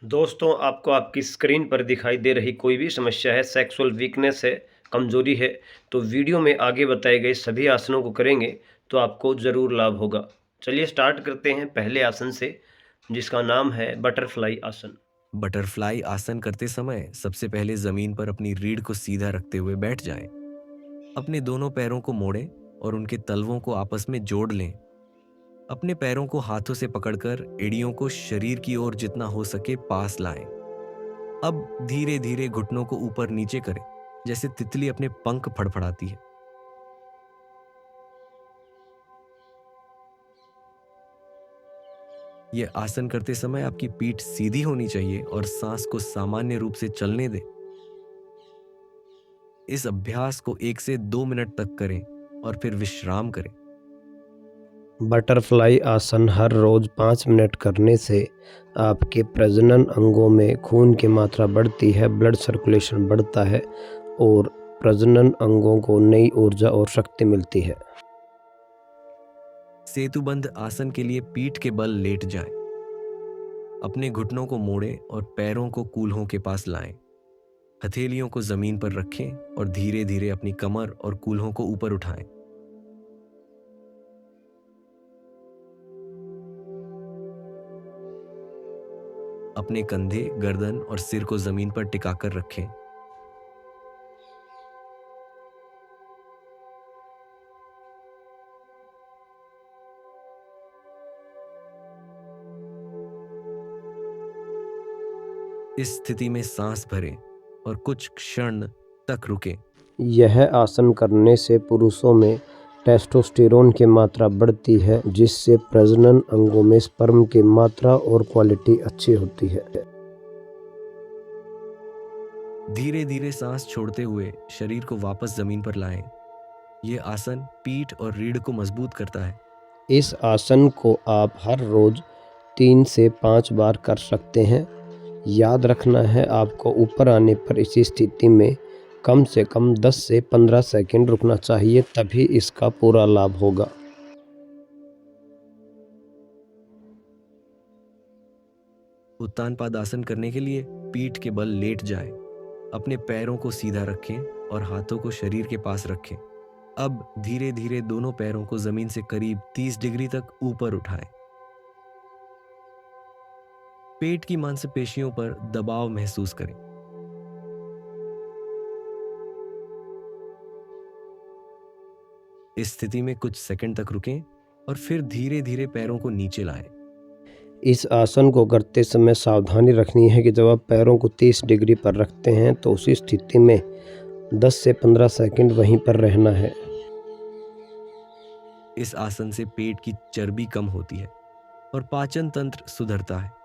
दोस्तों, आपको आपकी स्क्रीन पर दिखाई दे रही कोई भी समस्या है, सेक्सुअल वीकनेस है, कमज़ोरी है, तो वीडियो में आगे बताए गए सभी आसनों को करेंगे, तो आपको ज़रूर लाभ होगा। चलिए स्टार्ट करते हैं पहले आसन से, जिसका नाम है बटरफ्लाई आसन। बटरफ्लाई आसन करते समय सबसे पहले जमीन पर अपनी रीढ़ को सीधा रखते हुए बैठ जाएं। अपने दोनों पैरों को मोड़ें और उनके तलवों को आपस में जोड़ लें। अपने पैरों को हाथों से पकड़कर एड़ियों को शरीर की ओर जितना हो सके पास लाएं। अब धीरे धीरे घुटनों को ऊपर नीचे करें, जैसे तितली अपने पंख फड़फड़ाती है। यह आसन करते समय आपकी पीठ सीधी होनी चाहिए और सांस को सामान्य रूप से चलने दें। इस अभ्यास को 1 से 2 मिनट तक करें और फिर विश्राम करें। बटरफ्लाई आसन हर रोज 5 मिनट करने से आपके प्रजनन अंगों में खून की मात्रा बढ़ती है, ब्लड सर्कुलेशन बढ़ता है और प्रजनन अंगों को नई ऊर्जा और शक्ति मिलती है। सेतुबंध आसन के लिए पीठ के बल लेट जाएं। अपने घुटनों को मोड़ें और पैरों को कूल्हों के पास लाएं। हथेलियों को जमीन पर रखें और धीरे धीरे अपनी कमर और कूल्हों को ऊपर उठाएं। अपने कंधे, गर्दन और सिर को जमीन पर टिकाकर रखें। इस स्थिति में सांस भरें और कुछ क्षण तक रुकें। यह आसन करने से पुरुषों में टेस्टोस्टेरोन की मात्रा बढ़ती है, जिससे प्रजनन अंगों में स्पर्म की मात्रा और क्वालिटी अच्छी होती है। धीरे धीरे सांस छोड़ते हुए शरीर को वापस जमीन पर लाएं। यह आसन पीठ और रीढ़ को मजबूत करता है। इस आसन को आप हर रोज 3 से 5 बार कर सकते हैं। याद रखना है, आपको ऊपर आने पर इसी स्थिति में कम से कम 10 से 15 सेकंड रुकना चाहिए, तभी इसका पूरा लाभ होगा। उत्तानपाद आसन करने के लिए पीठ के बल लेट जाएं। अपने पैरों को सीधा रखें और हाथों को शरीर के पास रखें। अब धीरे धीरे दोनों पैरों को जमीन से करीब 30 डिग्री तक ऊपर उठाएं। पेट की मांसपेशियों पर दबाव महसूस करें। इस स्थिति में कुछ सेकंड तक रुकें और फिर धीरे धीरे पैरों को नीचे लाएं। इस आसन को करते समय सावधानी रखनी है कि जब आप पैरों को 30 डिग्री पर रखते हैं तो उसी स्थिति में 10 से 15 सेकंड वहीं पर रहना है। इस आसन से पेट की चर्बी कम होती है और पाचन तंत्र सुधरता है।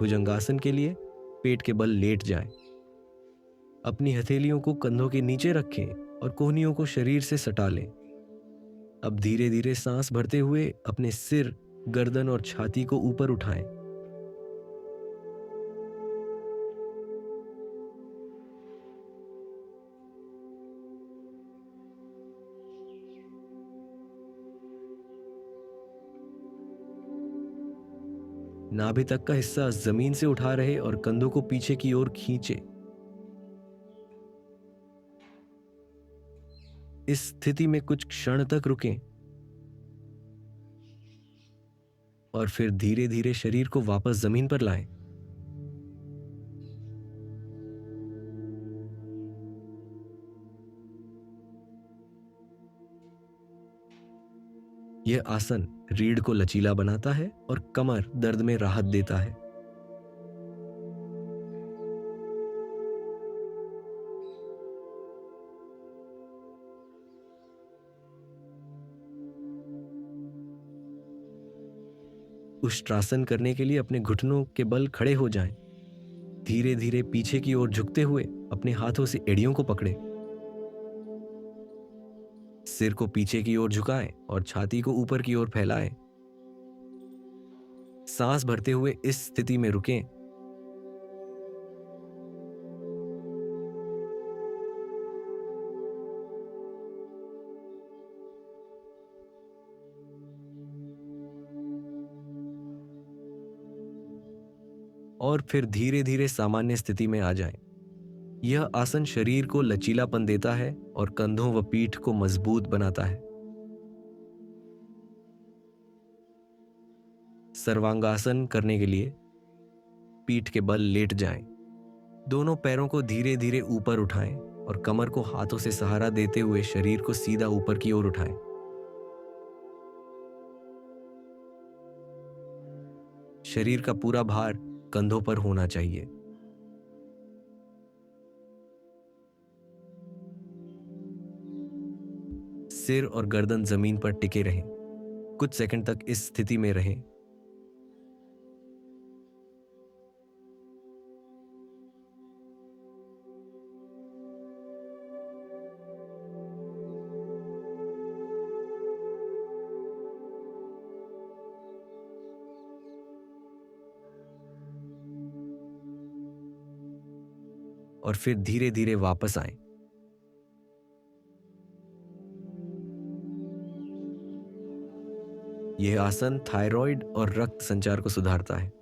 भुजंगासन के लिए पेट के बल लेट जाएं। अपनी हथेलियों को कंधों के नीचे रखें और कोहनियों को शरीर से सटा लें। अब धीरे धीरे सांस भरते हुए अपने सिर, गर्दन और छाती को ऊपर उठाएं। नाभि तक का हिस्सा जमीन से उठा रहे और कंधों को पीछे की ओर खींचे। इस स्थिति में कुछ क्षण तक रुकें और फिर धीरे धीरे शरीर को वापस जमीन पर लाएं। यह आसन रीढ़ को लचीला बनाता है और कमर दर्द में राहत देता है। उष्ट्रासन करने के लिए अपने घुटनों के बल खड़े हो जाएं। धीरे धीरे पीछे की ओर झुकते हुए अपने हाथों से एड़ियों को पकड़ें। सिर को पीछे की ओर झुकाएं और छाती को ऊपर की ओर फैलाएं। सांस भरते हुए इस स्थिति में रुकें। और फिर धीरे धीरे सामान्य स्थिति में आ जाएं। यह आसन शरीर को लचीलापन देता है और कंधों व पीठ को मजबूत बनाता है। सर्वांगासन करने के लिए पीठ के बल लेट जाएं। दोनों पैरों को धीरे धीरे ऊपर उठाएं और कमर को हाथों से सहारा देते हुए शरीर को सीधा ऊपर की ओर उठाएं। शरीर का पूरा भार कंधों पर होना चाहिए। सिर और गर्दन जमीन पर टिके रहें। कुछ सेकंड तक इस स्थिति में रहें। और फिर धीरे धीरे वापस आएं। यह आसन थायराइड और रक्त संचार को सुधारता है।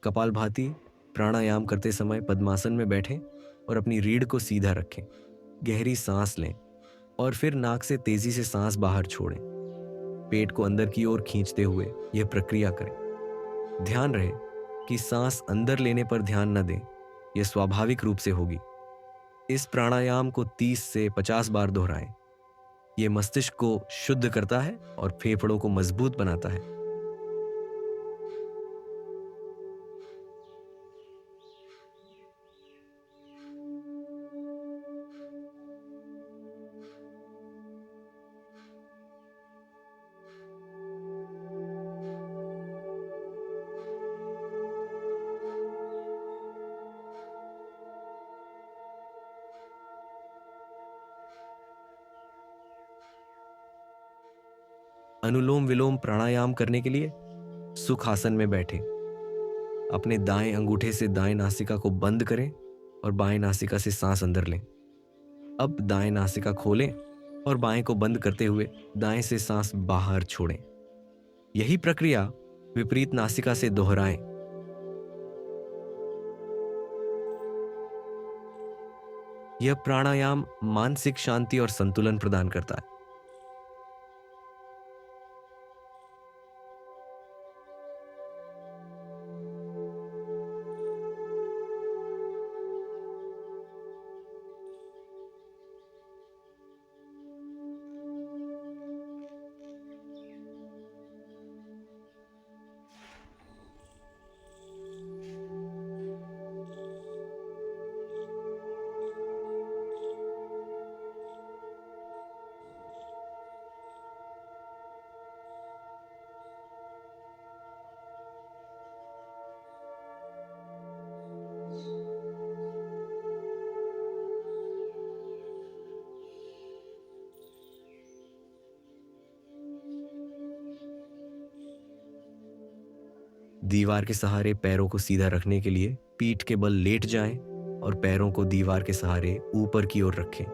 कपालभाति प्राणायाम करते समय पद्मासन में बैठें और अपनी रीढ़ को सीधा रखें। गहरी सांस लें और फिर नाक से तेजी से सांस बाहर छोड़ें। पेट को अंदर की ओर खींचते हुए यह प्रक्रिया करें। ध्यान रहे कि सांस अंदर लेने पर ध्यान न दें, यह स्वाभाविक रूप से होगी। इस प्राणायाम को 30 से 50 बार दोहराएं। यह मस्तिष्क को शुद्ध करता है और फेफड़ों को मजबूत बनाता है। अनुलोम विलोम प्राणायाम करने के लिए सुख आसन में बैठें। अपने दाएं अंगूठे से दाएं नासिका को बंद करें और बाएं नासिका से सांस अंदर लें। अब दाएं नासिका खोलें और बाएं को बंद करते हुए दाएं से सांस बाहर छोड़ें। यही प्रक्रिया विपरीत नासिका से दोहराएं। यह प्राणायाम मानसिक शांति और संतुलन प्रदान करता है। दीवार के सहारे पैरों को सीधा रखने के लिए पीठ के बल लेट जाएं और पैरों को दीवार के सहारे ऊपर की ओर रखें।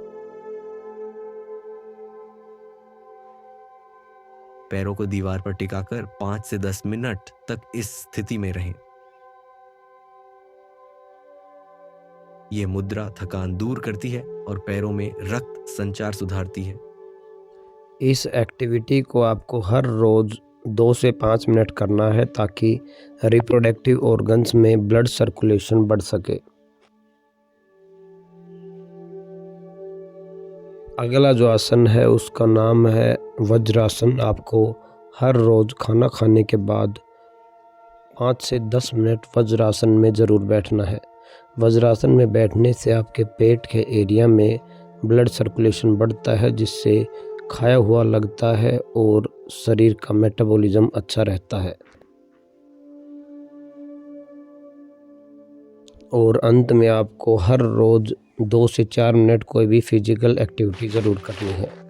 पैरों को दीवार पर टिकाकर 5 से 10 मिनट तक इस स्थिति में रहें। यह मुद्रा थकान दूर करती है और पैरों में रक्त संचार सुधारती है। इस एक्टिविटी को आपको हर रोज़ 2 से 5 मिनट करना है ताकि रिप्रोडक्टिव ऑर्गन्स में ब्लड सर्कुलेशन बढ़ सके। अगला जो आसन है उसका नाम है वज्रासन। आपको हर रोज़ खाना खाने के बाद 5 से 10 मिनट वज्रासन में ज़रूर बैठना है। वज्रासन में बैठने से आपके पेट के एरिया में ब्लड सर्कुलेशन बढ़ता है, जिससे खाया हुआ लगता है और शरीर का मेटाबॉलिज्म अच्छा रहता है। और अंत में आपको हर रोज़ 2 से 4 मिनट कोई भी फिजिकल एक्टिविटी ज़रूर करनी है।